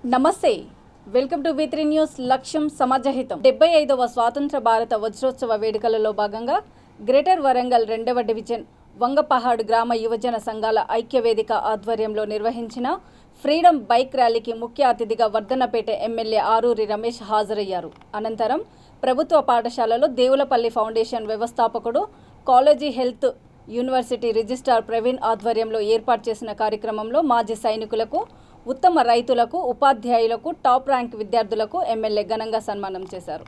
నమస్తే, welcome to V3 news. లక్ష్యం సమాజహితం. 75వ స్వాతంత్ర భారత వజ్రోత్సవ వేడుకలలో భాగంగా గ్రేటర్ వరంగల్ 2వ డివిజన్ వంగపహాడ్ గ్రామ యువజన సంఘాల ఐక్యవేదిక ఆధ్వర్యంలో నిర్వహించిన ఫ్రీడమ్ బైక్ ర్యాలీకి ముఖ్య అతిథిగా వర్ధన్నపేట ఎమ్మెల్యే ఆరూరి రమేష్ హాజరయ్యారు. అనంతరం ప్రభుత్వ పాఠశాలలో దేవులపల్లి ఫౌండేషన్ వ్యవస్థాపకుడు, college health university registrar Praveen ఆధ్వర్యంలో ఏర్పాటు చేసిన కార్యక్రమంలో మాజీ సైనికులకు, ఉత్తమ రైతులకు, ఉపాధ్యాయులకు, టాప్ ర్యాంక్ విద్యార్థులకు ఎమ్మెల్యే ఘనంగా సన్మానం చేశారు.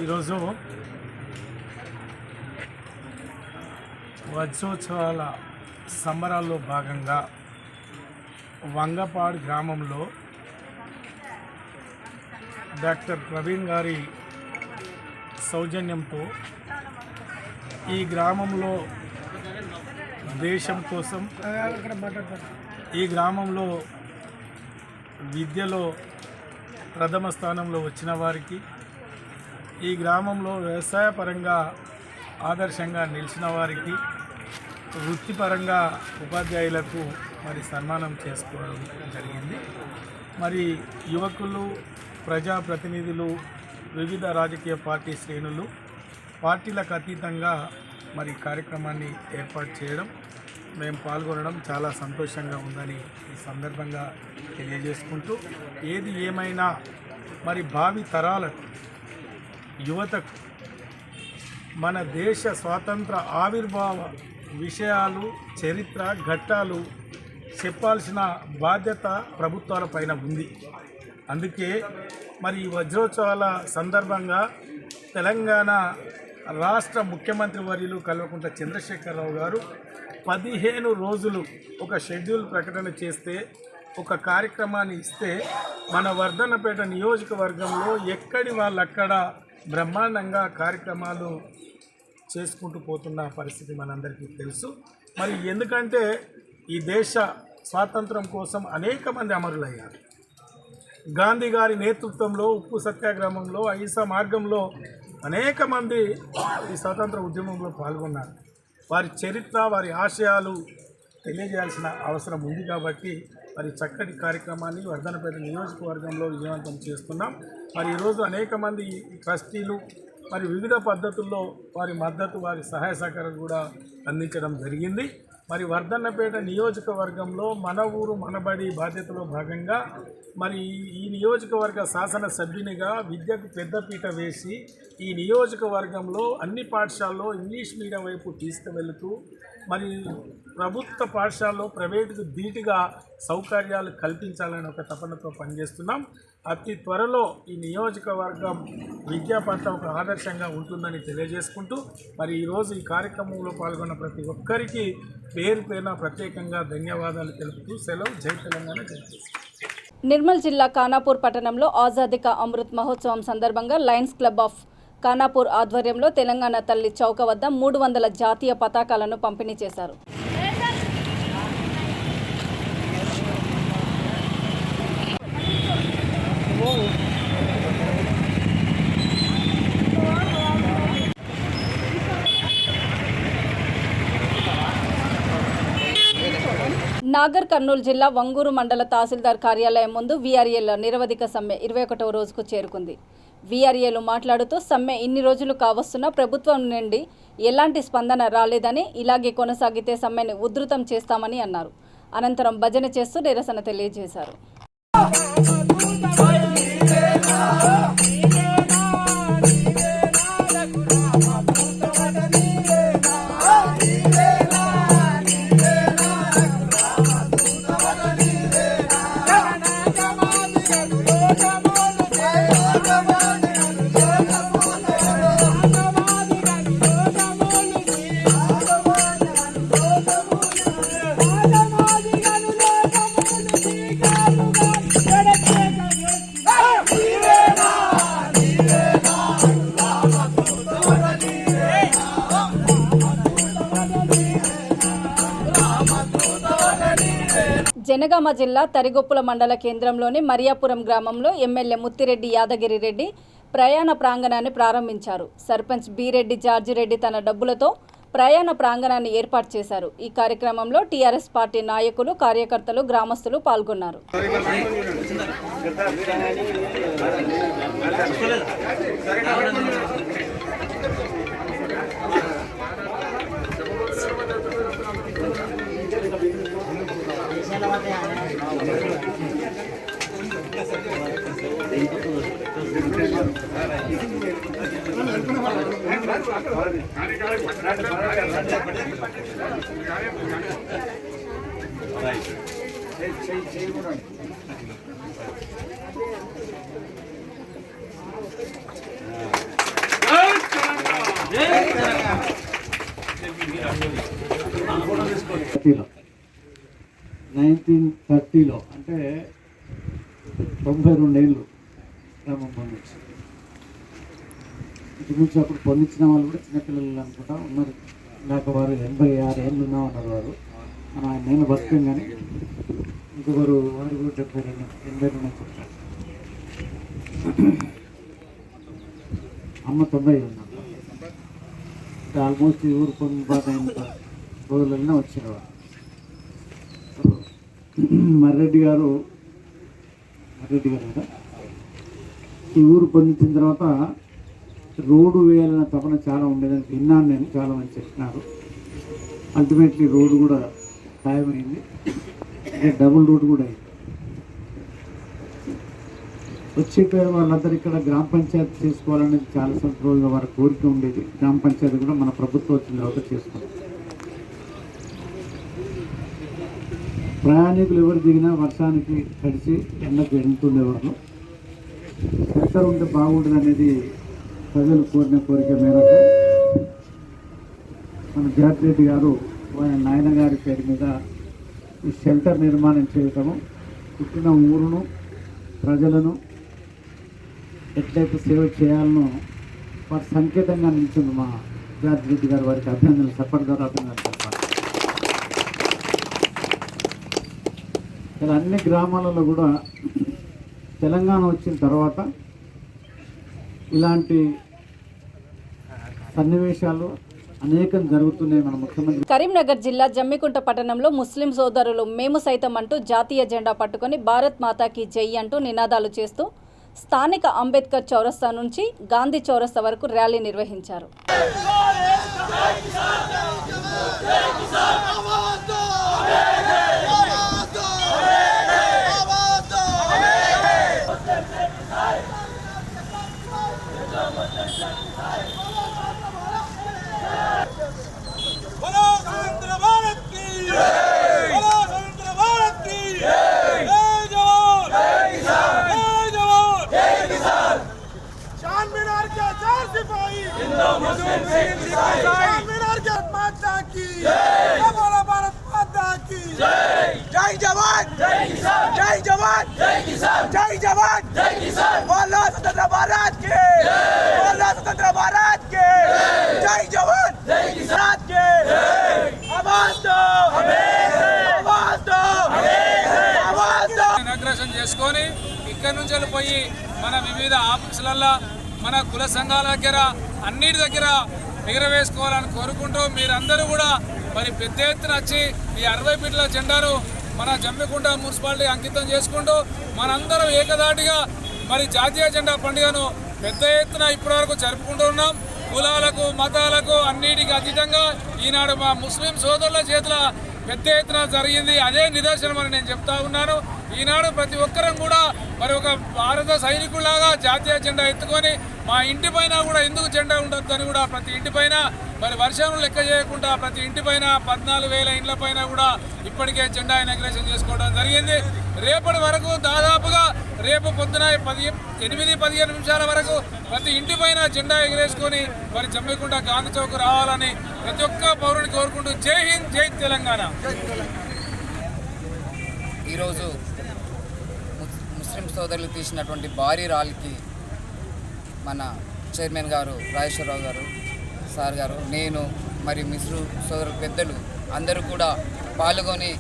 ఈరోజు వజ్రోత్సవాల సంబరాల్లో భాగంగా వంగపాడ్ గ్రామంలో డాక్టర్ ప్రవీణ్ గారి సౌజన్యంతో ఈ గ్రామంలో దేశం కోసం, ఈ గ్రామంలో విద్యలో ప్రథమ స్థానంలో వచ్చిన వారికి, ఈ గ్రామంలో వ్యవసాయపరంగా ఆదర్శంగా నిలిచిన వారికి, వృత్తిపరంగా ఉపాధ్యాయులకు మరి సన్మానం చేసుకోవడం జరిగింది. మరి యువకులు, ప్రజాప్రతినిధులు, వివిధ రాజకీయ పార్టీ శ్రేణులు పార్టీలకు అతీతంగా మరి కార్యక్రమాన్ని ఏర్పాటు చేయడం, మేము పాల్గొనడం చాలా సంతోషంగా ఉందని ఈ సందర్భంగా తెలియజేసుకుంటూ, ఏది ఏమైనా మరి భావి తరాలకు, యువతకు మన దేశ స్వాతంత్ర ఆవిర్భావ విషయాలు, చరిత్ర ఘట్టాలు చెప్పాల్సిన బాధ్యత ప్రభుత్వాలపైన ఉంది. అందుకే మరి ఈ వజ్రోత్సవాల సందర్భంగా తెలంగాణ రాష్ట్ర ముఖ్యమంత్రి వర్యులు కల్వకుంట్ల చంద్రశేఖరరావు గారు 15 రోజులు ఒక షెడ్యూల్ ప్రకటన చేస్తే, ఒక కార్యక్రమాన్ని ఇస్తే, మన వర్ధన్నపేట నియోజకవర్గంలో ఎక్కడి వాళ్ళక్కడ బ్రహ్మాండంగా కార్యక్రమాలు చేసుకుంటూ పోతున్న పరిస్థితి మనందరికీ తెలుసు. మరి ఎందుకంటే ఈ దేశ స్వాతంత్రం కోసం అనేక మంది అమరులయ్యారు. గాంధీ గారి నేతృత్వంలో ఉప్పు సత్యాగ్రహంలో, అహింసా మార్గంలో అనేక మంది ఈ స్వాతంత్ర ఉద్యమంలో పాల్గొన్నారు. వారి చరిత్ర, వారి ఆశయాలు తెలియజేయాల్సిన అవసరం ఉంది. కాబట్టి మరి చక్కటి కార్యక్రమాన్ని వర్ధన్నపేట నియోజకవర్గంలో విజయవంతం చేస్తున్నాం. మరి ఈరోజు అనేక మంది ట్రస్టీలు మరి వివిధ పద్ధతుల్లో వారి మద్దతు, వారి సహాయ సహకారం కూడా అందించడం జరిగింది. మరి వర్ధన్నపేట నియోజకవర్గంలో మన ఊరు మనబడి బాధ్యతలో భాగంగా మరి ఈ నియోజకవర్గ శాసనసభ్యునిగా విద్యకు పెద్దపీట వేసి ఈ నియోజకవర్గంలో అన్ని పాఠశాలలో ఇంగ్లీష్ మీడియం వైపు తీసుకువెళుతూ మరి ప్రభుత్వ పాఠశాలలో ప్రైవేటుకు ధీటుగా సౌకర్యాలు కల్పించాలని ఒక తపనతో పనిచేస్తున్నాం. అతి త్వరలో ఈ నియోజకవర్గం విద్యా పట్ల ఒక ఆదర్శంగా ఉంటుందని తెలియజేసుకుంటూ, మరి ఈరోజు ఈ కార్యక్రమంలో పాల్గొన్న ప్రతి ఒక్కరికి పేరు పేరున ప్రత్యేకంగా ధన్యవాదాలు తెలుపుతూ సెలవు. జై తెలంగాణ, జై. నిర్మల్ జిల్లా ఖానాపూర్ పట్టణంలో ఆజాదీ కా అమృత్ మహోత్సవం సందర్భంగా లయన్స్ క్లబ్ ఆఫ్ ఖానాపూర్ ఆధ్వర్యంలో తెలంగాణ తల్లి చౌక వద్ద 300 జాతీయ పతాకాలను పంపిణీ చేశారు. నాగర్ కర్నూలు జిల్లా వంగూరు మండల తహసీల్దార్ కార్యాలయం ముందు వీఆర్ఏల నిరవధిక సమ్మె 21వ రోజుకు చేరుకుంది. వీఆర్ఏలు మాట్లాడుతూ, సమ్మె ఇన్ని రోజులు కావస్తున్నా ప్రభుత్వం నుండి ఎలాంటి స్పందన రాలేదని, ఇలాగే కొనసాగితే సమ్మెను ఉధృతం చేస్తామని అన్నారు. అనంతరం భజన చేస్తూ నిరసన తెలియజేశారు. జనగామ జిల్లా తరిగొప్పుల మండల కేంద్రంలోని మరియాపురం గ్రామంలో ఎమ్మెల్యే ముత్తిరెడ్డి యాదగిరి రెడ్డి ప్రయాణ ప్రాంగణాన్ని ప్రారంభించారు. సర్పంచ్ బీరెడ్డి జార్జిరెడ్డి తన డబ్బులతో ప్రయాణ ప్రాంగణాన్ని ఏర్పాటు చేశారు. ఈ కార్యక్రమంలో టీఆర్ఎస్ పార్టీ నాయకులు, కార్యకర్తలు, గ్రామస్తులు పాల్గొన్నారు. (1930) అంటే 92 ఏళ్ళు గ్రామం పొందొచ్చు. ఇంచుమించు అప్పుడు పొందించిన వాళ్ళు కూడా చిన్నపిల్లలు అనుకుంటా ఉన్నారు. లేక వారు 86 ఏళ్ళు ఉన్నామన్నారు వారు. మనం ఆయన నేను బతుకాం కానీ ఇంకొకరు వారు కూడా 82 చెప్తారు. అమ్మ 90 ఉన్నారు. ఆల్మోస్ట్ ఈ ఊరు పొందిన రోజులనే వచ్చినవారు. మర్రెడ్డి గారు కదా, ఈ ఊరు పొందించిన తర్వాత రోడ్డు వేయాలన్న తపన చాలా ఉండేదని విన్నాను నేను. చాలా మంది చెప్పినారు. అల్టిమేట్లీ రోడ్డు కూడా ఖాయమైంది. అంటే డబుల్ రోడ్ కూడా అయింది. వచ్చేపోయే వాళ్ళందరూ ఇక్కడ గ్రామ పంచాయతీ చేసుకోవాలనేది చాలా రోజులుగా వారి కోరిక ఉండేది. గ్రామ పంచాయతీ కూడా మన ప్రభుత్వం వచ్చిన తర్వాత చేసుకుంటాం. ప్రయాణికులు ఎవరు దిగినా వర్షానికి తడిచి ఎండకు వెళ్తుండేవారు. షెల్టర్ ఉంటే బాగుంటుంది అనేది ప్రజలు కోరిన కోరిక మేరకు మన జార్జిరెడ్డి గారు ఆయన నాయన గారి పేరు మీద ఈ షెల్టర్ నిర్మాణం చేయటము, పుట్టిన ఊరును ప్రజలను ఎట్లయితే సేవ చేయాలనో వారి సంకేతంగా నిలిచింది మా జార్జిరెడ్డి గారు. వారికి అభినందనలు సప్పటి ద్వారా అభినందనలు చెప్పాలి. ఇలా అన్ని గ్రామాలలో కూడా తెలంగాణ వచ్చిన తర్వాత ఇలాంటి సన్నివేశాలు అనేకం జరుగుతున్నాయి. మన ముఖ్యమంత్రి కరీంనగర్ జిల్లా జమ్మికుంట పట్టణంలో ముస్లిం సోదరులు మేము సైతం అంటూ జాతీయ జెండా పట్టుకొని భారత్ మాతాకి జై అంటూ నినాదాలు చేస్తూ స్థానిక అంబేద్కర్ చౌరస్తా నుంచి గాంధీ చౌరస్తా వరకు ర్యాలీ నిర్వహించారు. जय जवान जय किसान, जय जवान जय किसान, जय जवान जय किसान। बोलो स्वतंत्र भारत के, बोलो स्वतंत्र भारत के, जय जवान जय किसान के। आवाज दो हमें, आवाज दो हमें, आवाज दो। ఇనాగ్రేషన్ చేసుకొని ఇక్కడ నుంచి వెళ్ళిపోయి మన వివిధ ఆఫీసులలో మన కుల సంఘాల దగ్గర అన్నిటి దగ్గర ఎగరవేసుకోవాలని కోరుకుంటూ మీరందరూ కూడా మరి పెద్ద ఎత్తున వచ్చి ఈ 60 ఫీట్ల జెండాను మన జమ్మికుంట మున్సిపాలిటీ అంకితం చేసుకుంటూ మనందరం ఏకదాటిగా మరి జాతీయ జెండా పండుగను పెద్ద ఎత్తున ఇప్పటివరకు జరుపుకుంటూ ఉన్నాం. కులాలకు మతాలకు అన్నిటికీ అతీతంగా ఈనాడు మా ముస్లిం సోదరుల చేతుల పెద్ద ఎత్తున జరిగింది. అదే నిదర్శనం అని నేను చెప్తా ఉన్నాను. ఈనాడు ప్రతి ఒక్కరం కూడా మరి ఒక భారత సైనికులాగా జాతీయ జెండా ఎత్తుకొని మా ఇంటి పైన కూడా ఎందుకు జెండా ఉండొద్దని కూడా ప్రతి ఇంటి పైన మరి వర్షం లెక్క చేయకుండా ప్రతి ఇంటి పైన 14,000 ఇండ్ల పైన కూడా ఇప్పటికే జెండా ఇనాగ్రేషన్ చేసుకోవడం జరిగింది. రేపటి వరకు దాదాపుగా రేపు పొద్దున 8-15 నిమిషాల వరకు ప్రతి ఇంటి పైన జెండా ఎగరేసుకొని మరి జమ్మికుంట గాంధీ చౌక్ రావాలని ప్రతి ఒక్క పౌరుని కోరుకుంటూ జై హింద్, జై తెలంగాణ. ఈరోజు ముస్లిం సోదరులు తీసినటువంటి భారీ ర్యాలీకి మన చైర్మన్ గారు రాజేశ్వరరావు గారు, సార్ గారు, నేను మరియు మిస్రు సోదరుల పెద్దలు అందరూ కూడా పాల్గొని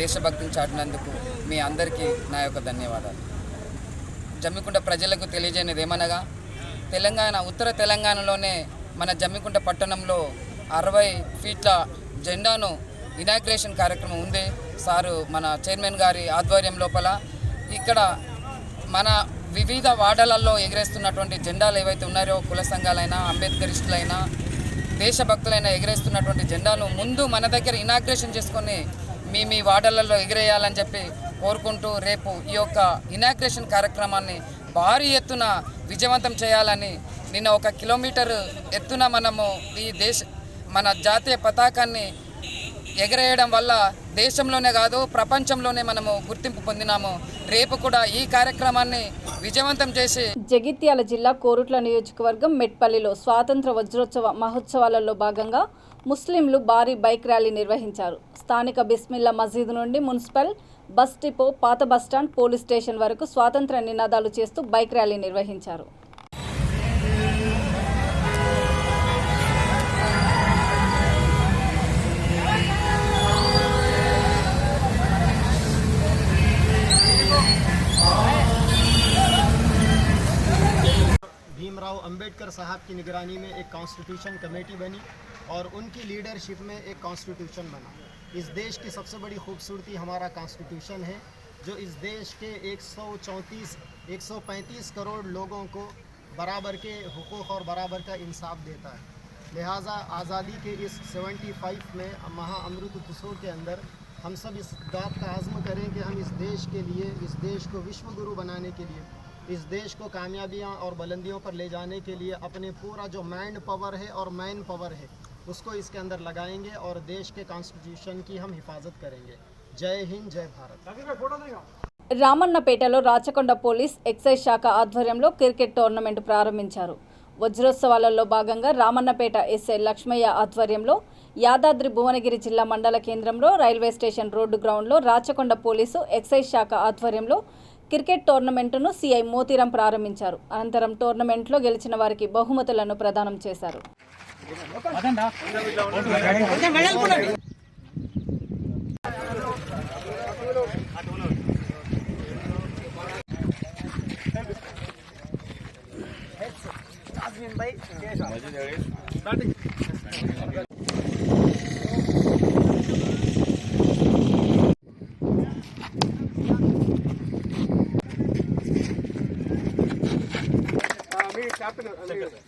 దేశభక్తిని చాటినందుకు మీ అందరికీ నా యొక్క ధన్యవాదాలు. జమ్మికుంట ప్రజలకు తెలియజేయనిది ఏమనగా, ఉత్తర తెలంగాణలోనే మన జమ్మికుంట పట్టణంలో 60 ఫీట్ల జెండాను ఇనాగ్రేషన్ కార్యక్రమం ఉంది. సారు మన చైర్మన్ గారి ఆధ్వర్యం లోపల ఇక్కడ మన వివిధ వార్డులలో ఎగరేస్తున్నటువంటి జెండాలు ఏవైతే ఉన్నాయో, కుల సంఘాలైనా, అంబేద్కరిస్టులైనా, దేశభక్తులైనా ఎగరేస్తున్నటువంటి జెండాను ముందు మన దగ్గర ఇనాగ్రేషన్ చేసుకొని మీ వార్డులలో ఎగిరేయాలని చెప్పి కోరుకుంటూ, రేపు ఈ యొక్క ఇనాగ్రేషన్ కార్యక్రమాన్ని భారీ ఎత్తున విజయవంతం చేయాలని, నిన్న 1 కిలోమీటర్ ఎత్తున మనము మన జాతీయ పతాకాన్ని ఎగరేయడం వల్ల దేశంలోనే కాదు ప్రపంచంలోనే మనము గుర్తింపు పొందినాము. రేపు కూడా ఈ కార్యక్రమాన్ని విజయవంతం చేసి జగిత్యాల జిల్లా కోరుట్ల నియోజకవర్గం మెట్పల్లిలో స్వాతంత్ర వజ్రోత్సవ మహోత్సవాలలో భాగంగా ముస్లింలు భారీ బైక్ ర్యాలీ నిర్వహించారు. స్థానిక బిస్మిల్లా మసీదు నుండి మున్సిపల్ బస్ డిపో, పాత బస్టాండ్, పోలీస్ స్టేషన్ వరకు స్వాతంత్ర నినాదాలు చేస్తూ బైక్ ర్యాలీ నిర్వహించారు. भीमराव अंबेडकर साहब की निगरानी में एक कॉन्स्टिट्यूशन कमेटी बनी और उनकी लीडरशिप में एक कॉन्स्टिट्यूशन बना। इस देश की सबसे बड़ी खूबसूरती हमारा कॉन्स्टिट्यूशन है, जो इस देश के 135 करोड़ लोगों को बराबर के हुकूक और बराबर का इंसाफ देता है। लिहाजा आज़ादी के इस 75 में महाअमृत उत्सव के अंदर हम सब इस बात का आज़्म करें कि हम इस देश के लिए, इस देश को विश्व गुरु बनाने के लिए, इस देश को कामयाबियां और बुलंदियों पर ले जाने के लिए अपने पूरा जो माइंड पावर है और मैन पावर है उसको इसके अंदर लगाएंगे और देश के कॉन्स्टिट्यूशन की हम हिफाजत करेंगे। जय हिंद, जय भारत। రామన్నపేటలో రాచకొండ పోలీస్ ఎక్సైజ్ శాఖ ఆధ్వర్యంలో క్రికెట్ టోర్నమెంట్ ప్రారంభించారు. వజ్రోత్సవాలలో భాగంగా రామన్నపేట ఎస్ఐ లక్ష్మయ్య ఆధ్వర్యంలో యాదాద్రి భువనగిరి జిల్లా మండల కేంద్రంలో రైల్వే స్టేషన్ రోడ్డు గ్రౌండ్లో రాచకొండ పోలీసు ఎక్సైజ్ శాఖ ఆధ్వర్యంలో క్రికెట్ టోర్నమెంటును సిఐ మోతీరాం ప్రారంభించారు. అనంతరం టోర్నమెంట్లో గెలిచిన వారికి బహుమతులను ప్రదానం చేశారు.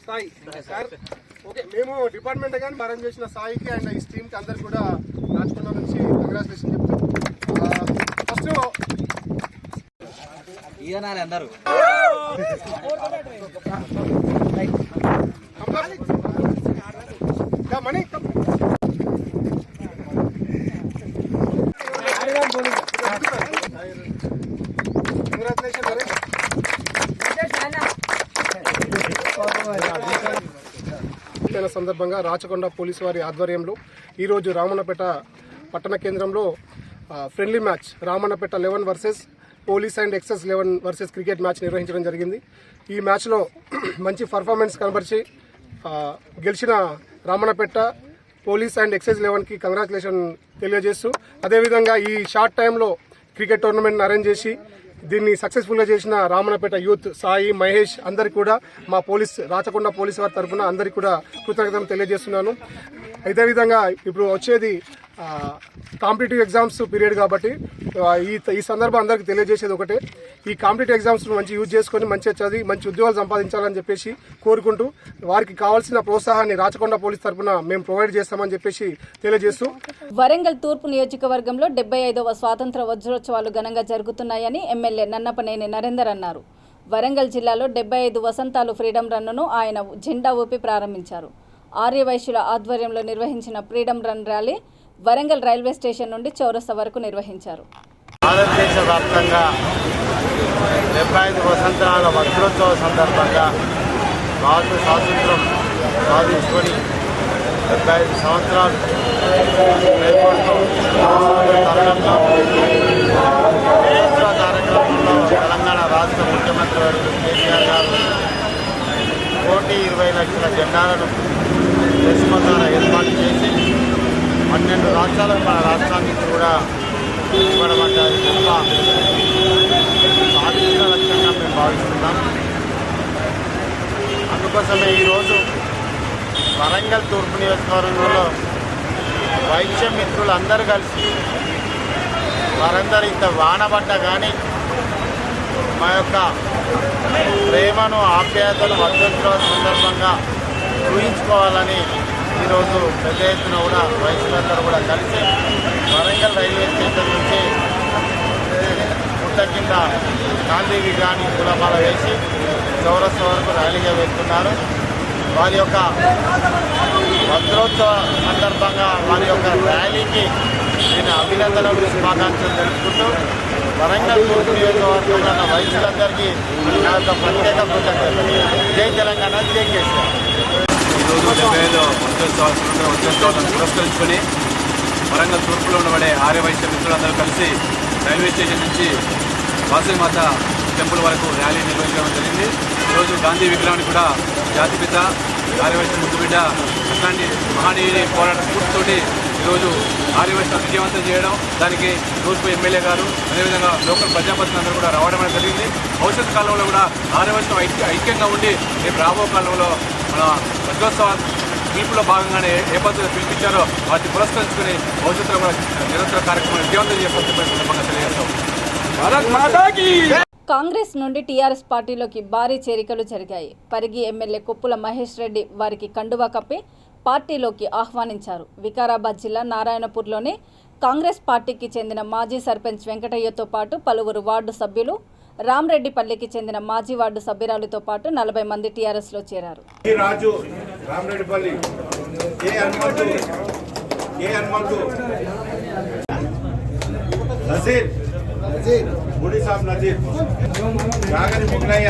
సాయి సార్, ఓకే, మేము డిపార్ట్మెంట్ కానీ అరేంజ్ చేసిన సాయికి అండ్ ఈ టీమ్కి అందరికి కూడా రాచకొండ నుంచి కంగ్రాచులేషన్ చెప్తాం. ఫస్ట్ అందరూ మనీ కంగ్రాచులేషన్. సందర్భంగా రాచకొండ పోలీసు వారి ఆధ్వర్యంలో ఈరోజు రామన్నపేట పట్టణ కేంద్రంలో friendly match Ramannapeta 11 versus police and excise 11 versus cricket match నిర్వహించడం జరిగింది. ఈ మ్యాచ్లో మంచి పర్ఫార్మెన్స్ కనబరిచి గెలిచిన రామన్నపేట పోలీస్ అండ్ ఎక్సెస్ 11కి కంగ్రాచులేషన్ తెలియజేస్తూ, అదేవిధంగా ఈ షార్ట్ టైంలో క్రికెట్ టోర్నమెంట్ని అరేంజ్ చేసి దీన్ని సక్సెస్ఫుల్గా చేసిన రామన్నపేట యూత్, సాయి, మహేష్ అందరికీ కూడా మా రాచకొండ పోలీసు వారి తరఫున అందరికీ కూడా కృతజ్ఞతలు తెలియజేస్తున్నాను. అదేవిధంగా ఇప్పుడు వచ్చేది కాంపిటేటివ్ ఎగ్జామ్స్ పీరియడ్ కాబట్టి ఈ సందర్భం అందరికీ తెలియజేసేది ఒకటే, ఈ కాంపిటేటివ్ ఎగ్జామ్స్ మంచి యూజ్ చేసుకొని మంచిగా చదివి మంచి ఉద్యోగాలు సంపాదించాలని చెప్పేసి కోరుకుంటూ, వారికి కావాల్సిన ప్రోత్సాహాన్ని రాచకొండ పోలీస్ తరఫున మేము ప్రొవైడ్ చేస్తామని చెప్పేసి తెలియజేస్తూ, వరంగల్ తూర్పు నియోజకవర్గంలో 75వ స్వాతంత్ర వజ్రోత్సవాలు ఘనంగా జరుగుతున్నాయని ఎమ్మెల్యే నన్నపనేని నరేందర్ అన్నారు. వరంగల్ జిల్లాలో 75 వసంతాలు ఫ్రీడమ్ రన్ను ఆయన జెండా ఊపి ప్రారంభించారు. ఆర్యవైశ్యుల ఆధ్వర్యంలో నిర్వహించిన freedom run rally Warangal railway station నుండి చౌరస్తా వరకు నిర్వహించారు. భారతదేశ వ్యాప్తంగా 75 వసంతాల వజ్రోత్సవ సందర్భంగా భారత స్వాతంత్రం సాధించుకొని 75 సంవత్సరాలు అయిపోతూ తరుణంలో కార్యక్రమంలో తెలంగాణ రాష్ట్ర ముఖ్యమంత్రి వర్యులు కేసీఆర్ గారు 1,20,00,000 జెండాలను దేశమంతా ఏర్పాటు చేసి 12 రాష్ట్రాలకు మన రాష్ట్రానికి కూడా ద్వారా ఇవ్వడం అంటే అది గొప్ప సాధించిన లక్ష్యంగా మేము భావిస్తున్నాం. అందుకోసమే ఈరోజు వరంగల్ తూర్పు నియోజకవర్గంలో వైద్య మిత్రులు అందరూ కలిసి వారందరూ ఇంత వానబడ్డ కానీ మా యొక్క ప్రేమను ఆప్యాయతను వర్ధించడం సందర్భంగా ఊహించుకోవాలని ఈరోజు పెద్ద ఎత్తున కూడా వయసులందరూ కూడా కలిసి వరంగల్ రైల్వే స్టేషన్ నుంచి పుట్ట కింద గాంధీ విగ్రహాన్ని పూలమాల వేసి చౌరస్తా వరకు ర్యాలీగా వెళ్తున్నారు. వారి యొక్క వజ్రోత్సవ సందర్భంగా వారి యొక్క ర్యాలీకి నేను అభినందనలు శుభాకాంక్షలు తెలుపుకుంటూ వరంగల్ తూర్పు నియోజకవర్గంలో ఉన్న వయసులందరికీ నా యొక్క ప్రత్యేక కృతజ్ఞతలు. జై తెలంగాణ, జై కేసీఆర్. ఈరోజు 75వ వజ్రోత్సవాలను పురస్కరించుకొని వరంగల్ తూర్పులో ఉండబడే ఆర్యవైశ్య మిత్రులందరూ కలిసి రైల్వే స్టేషన్ నుంచి వాసవిమాత టెంపుల్ వరకు ర్యాలీ నిర్వహించడం జరిగింది. ఈరోజు గాంధీ విగ్రహాన్ని కూడా జాతిపిత ఆర్యవైశ్య ముద్దుబిడ్డ అట్లాంటి మహనీయుని పోరాట స్ఫూర్తితోటి ఈరోజు ఆర్యవైశ్య విజయవంతం చేయడం, దానికి తూర్పు ఎమ్మెల్యే గారు అదేవిధంగా లోకల్ ప్రజాప్రతినిధులు అందరూ కూడా రావడం అనేది జరిగింది. భవిష్యత్ కాలంలో కూడా ఆర్యవైశ్యం ఐక్యంగా ఉండి రేపు రాబో కాలంలో మన వజ్రోత్సవ పిలుపులో భాగంగానే ఏ పద్ధతిలో పిలిపించారో వాటిని పురస్కరించుకుని భవిష్యత్తులో కూడా నిరంతర కార్యక్రమాన్ని విజయవంతం చేపట్టే సందర్భంగా తెలియజేస్తాం. కాంగ్రెస్ నుండి టీఆర్ఎస్ పార్టీలోకి భారీ చేరికలు జరిగాయి. పరిగి ఎమ్మెల్యే కొప్పుల మహేష్ రెడ్డి వారికి కండువా కప్పి పార్టీలోకి ఆహ్వానించారు. వికారాబాద్ జిల్లా నారాయణపూర్లోని కాంగ్రెస్ పార్టీకి చెందిన మాజీ సర్పంచ్ వెంకటయ్యతో పాటు పలువురు వార్డు సభ్యులు, రామరెడ్డిపల్లికి చెందిన మాజీ వార్డు సభ్యురాలతో పాటు 40 మంది టీఆర్ఎస్లో చేరారు. రాజు రామరెడ్డిపల్లి నజీర్ బుడి సాబ్ నజీర్ జాగరి ముగ్లయ్య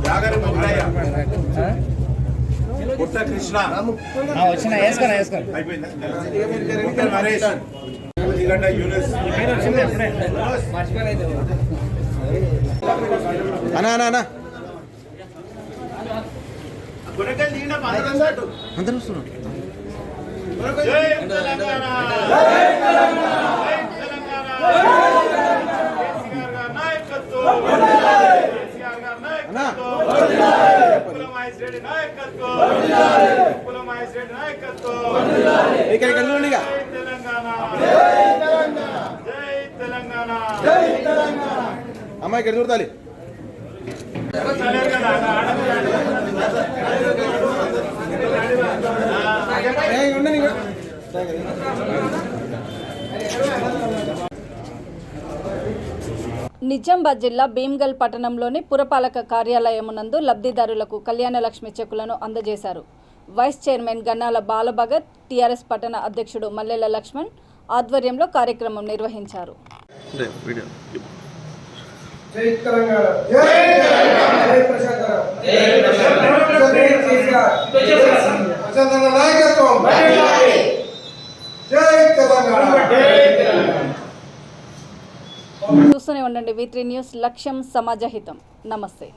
జాగరి ముగ్లయ్య పుట్ట కృష్ణ అయిపోయింది నరేష్ యూనిస్ అనా అందరూ వస్తున్నారు. జై తెలంగాణ, జై తెలంగాణ, జై తెలంగాణ. కేసీఆర్ గారి నాయకత్వం, కేసీఆర్ గారి నాయకత్వం, కుల మహేష్ రెడ్డి నాయకత్వం, కుల మహేష్ రెడ్డి నాయకత్వం. జై తెలంగాణ, జై తెలంగాణ, జై తెలంగాణ, జై తెలంగాణ. అమ్మ ఇక్కడ చూడాలి. నిజామాబాద్ జిల్లా భీమ్గల్ పట్టణంలోని పురపాలక కార్యాలయమునందు లబ్ధిదారులకు కళ్యాణలక్ష్మి చెక్కులను అందజేశారు. వైస్ చైర్మన్ గన్నాల బాలభగత్, టీఆర్ఎస్ పట్టణ అధ్యక్షుడు మల్లెల లక్ష్మణ్ ఆధ్వర్యంలో కార్యక్రమం నిర్వహించారు. జై తెలంగాణ, జై తెలంగాణ, జై ప్రశాంత్ నాయకత్వం, జై తెలంగాణ. చూస్తూనే ఉండండి V3 న్యూస్, లక్ష్యం సమాజహితం. నమస్తే.